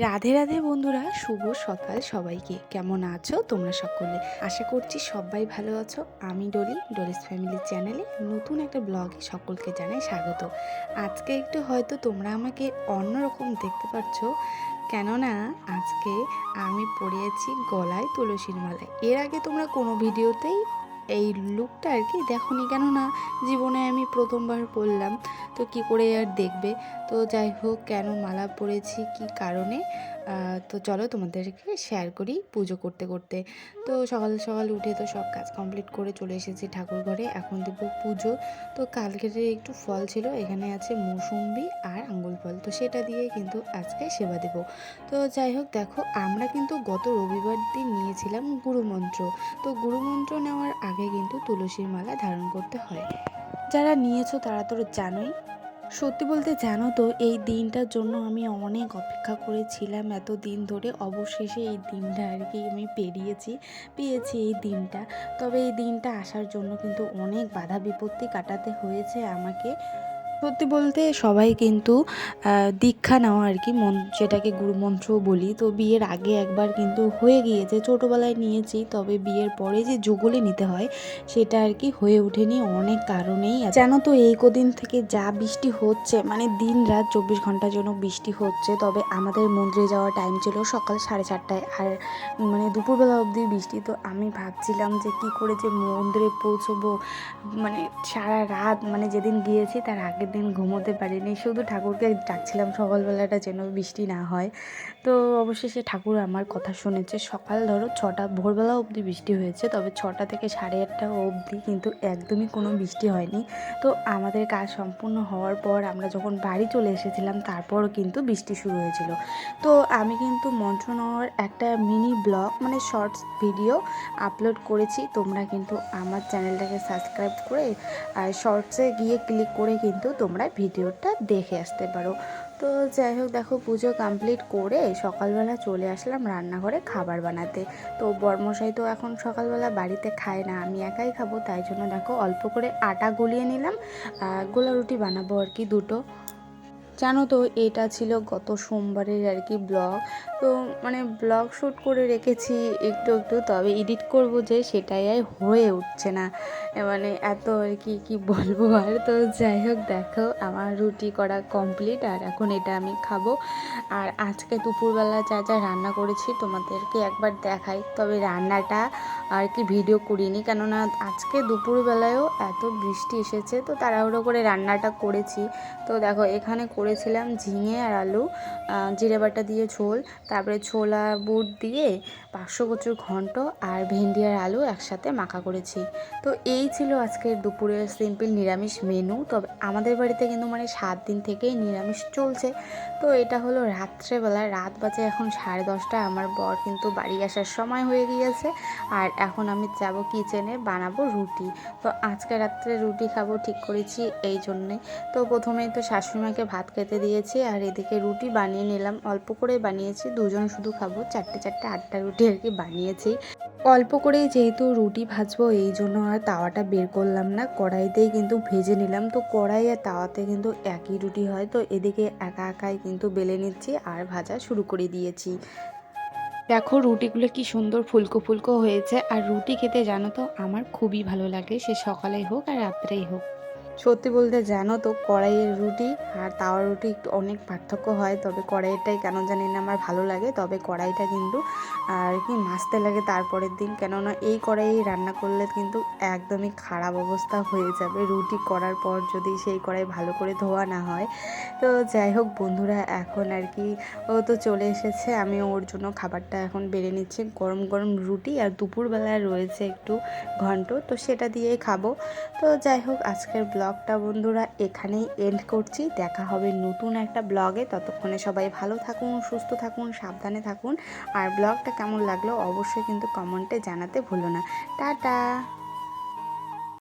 রাধে রাধে বন্ধুরা, শুভ সকাল সবাইকে। কেমন আছো তোমরা সকলে? আশা করছি সবাই ভালো আছো। আমি ডলিস ফ্যামিলি চ্যানেলে নতুন একটা ব্লগে সকলকে জানাই স্বাগত। আজকে একটু হয়তো তোমরা আমাকে অন্যরকম দেখতে পাচ্ছ, কেননা আজকে আমি পরিয়েছি গলায় তুলসীর মালা। এর আগে তোমরা কোনো ভিডিওতেই এই লুকটা আর কি দেখোনি, কেননা জীবনে আমি প্রথমবার পরলাম, তো কি করে আর দেখবে। তো যাই হোক, কেন মালা পরেছি, কি কারণে, তো চলো তোমাদেরকে শেয়ার করি। পুজো করতে করতে তো সকাল সকাল উঠে তো সব কাজ কমপ্লিট করে চলে এসেছি ঠাকুর ঘরে। এখন দেব পুজো। তো কালকের একটু ফল ছিল, এখানে আছে মৌসুম্বি আর আঙ্গুল ফল, তো সেটা দিয়ে কিন্তু আজকে সেবা দেব। তো যাই হোক, দেখো আমরা কিন্তু গত রবিবার দিন নিয়েছিলাম গুরুমন্ত্র। তো গুরুমন্ত্র নেওয়ার আগে কিন্তু তুলসীর মালা ধারণ করতে হয়। যারা নিয়েছো তারা তো জানোই। সত্যি বলতে জানো তো, এই দিনটার জন্য আমি অনেক অপেক্ষা করেছিলাম এত দিন ধরে। অবশেষে এই দিনটা আর কি আমি পেয়েছি এই দিনটা। তবে এই দিনটা আসার জন্য কিন্তু অনেক বাধা বিপত্তি কাটাতে হয়েছে আমাকে। সত্যি বলতে সবাই কিন্তু দীক্ষা নেওয়া আর কি, যেটাকে গুরুমন্ত্রও বলি, তো বিয়ের আগে একবার কিন্তু হয়ে গিয়েছে, ছোটোবেলায় নিয়েছি। তবে বিয়ের পরে যে যুগলে নিতে হয় সেটা আর কি হয়ে ওঠেনি অনেক কারণেই। জানো তো, এই কদিন থেকে যা বৃষ্টি হচ্ছে, মানে দিন রাত 24 ঘন্টার জন্য বৃষ্টি হচ্ছে। তবে আমাদের মন্দিরে যাওয়ার টাইম ছিল সকাল 4:30টায়, আর মানে দুপুরবেলা অবধি বৃষ্টি। তো আমি ভাবছিলাম যে কি করে যে মন্দিরে পৌঁছবো, মানে সারা রাত, মানে যেদিন গিয়েছি তার আগের দিন ঘুমোতে পারিনি, শুধু ঠাকুরকে ডাকছিলাম সকালবেলাটা যেন বৃষ্টি না হয়। তো অবশেষে ঠাকুর আমার কথা শুনেছে। সকাল ধরো 6টা, ভোরবেলা অবধি বৃষ্টি হয়েছে, তবে 6টা থেকে 8:30টা অবধি কিন্তু একদমই কোনো বৃষ্টি হয়নি। তো আমাদের কাজ সম্পূর্ণ হওয়ার পর আমরা যখন বাড়ি চলে এসেছিলাম, তারপরও কিন্তু বৃষ্টি শুরু হয়েছিল। তো আমি কিন্তু মন্ত্র নেওয়ার একটা মিনি ব্লগ, মানে শর্টস ভিডিও আপলোড করেছি। তোমরা কিন্তু আমার চ্যানেলটাকে সাবস্ক্রাইব করে আর শর্টসে গিয়ে ক্লিক করে কিন্তু তোমরা ভিডিওটা দেখে আসতে পারো। তো যাই হোক, দেখো পুজো কমপ্লিট করে সকালবেলা চলে আসলাম রান্নাঘরে খাবার বানাতে। তো বরমশাই তো এখন সকালবেলা বাড়িতে খায় না, আমি একাই খাবো, তাই জন্য দেখো অল্প করে আটা গলিয়ে নিলাম। গোলা রুটি বানাবো আর কি, দুটো। জানো তো, এটা ছিল গত সোমবারের আর কি ব্লগ। তো মানে ব্লগ শ্যুট করে রেখেছি একটু একটু, তবে এডিট করব যে সেটাই আর হয়ে উঠছে না, মানে এত আর কি কি বলবো আর। তো যাই হোক, দেখো আমার রুটি করা কমপ্লিট, আর এখন এটা আমি খাবো। আর আজকে দুপুরবেলা যা যা রান্না করেছি তোমাদেরকে একবার দেখাই। তবে রান্নাটা আর কি ভিডিও করিনি, কেননা আজকে দুপুরবেলায়ও এত বৃষ্টি এসেছে, তো তাড়াহুড়ো করে রান্নাটা করেছি। তো দেখো, এখানে করেছিলাম ঝিঙে আর আলু জিরে বাটা দিয়ে ঝোল, তারপরে ছোলা বুট দিয়ে 500 কচুর ঘন্ট, আর ভেন্ডি আর আলু একসাথে মাখা করেছি। তো এই ছিল আজকের দুপুরের সিম্পল নিরামিষ মেনু। তবে আমাদের বাড়িতে কিন্তু মানে 7 দিন থেকেই নিরামিষ চলছে। তো এটা হলো রাত্রেবেলা, রাত বাজে এখন 10:30। আমার বর কিন্তু বাড়ি আসার সময় হয়ে গিয়েছে, আর এখন আমি যাব কিচেনে, বানাবো রুটি। তো আজকে রাত্রে রুটি খাবো ঠিক করেছি এই জন্যে। তো প্রথমেই তো শাশুড়িমাকে ভাত খেতে দিয়েছি, আর এদিকে রুটি বানিয়ে নিলাম। অল্প করে বানিয়েছি, দুজন শুধু খাবো, 8টা রুটি আর কি বানিয়েছি। অল্প করেই যেহেতু রুটি ভাজবো, এই জন্য আর তাওয়াটা বের করলাম না, কড়াইতেই কিন্তু ভেজে নিলাম। তো কড়াই আর তাওয়াতে কিন্তু একই রুটি হয়। তো এদিকে একা একাই কিন্তু বেলে নিচ্ছি আর ভাজা শুরু করে দিয়েছি। দেখো রুটিগুলো কি সুন্দর ফুলকো ফুলকো হয়েছে। আর রুটি খেতে জানো তো আমার খুবই ভালো লাগে, সে সকালেই হোক আর রাত্রেই হোক। সত্যি বলতে জানো তো, কড়াইয়ের রুটি আর তাওয়ার রুটি একটু অনেক পার্থক্য হয়। তবে কড়াইটাই কেন জানি না আমার ভালো লাগে। তবে কড়াইটা কিন্তু আর কি মাজতে লাগে তারপরের দিন, কেননা এই কড়াই রান্না করলে কিন্তু একদমই খারাপ অবস্থা হয়ে যাবে রুটি করার পর, যদি সেই কড়াই ভালো করে ধোয়া না হয়। তো যাই হোক বন্ধুরা, এখন আর কি ও তো চলে এসেছে, আমি ওর জন্য খাবারটা এখন বেড়ে নিচ্ছি। গরম গরম রুটি, আর দুপুরবেলায় রয়েছে একটু ঘন্ট, তো সেটা দিয়েই খাবো। তো যাই হোক, আজকের ব্লগটা বন্ধুরা এখানেই এন্ড করছি। দেখা হবে নতুন একটা ব্লগে। ততক্ষণে সবাই ভালো থাকুন, সুস্থ থাকুন, সাবধানে থাকুন। আর ব্লগটা কেমন লাগলো অবশ্যই কিন্তু কমেন্টে জানাতে ভুলো না। টাটা।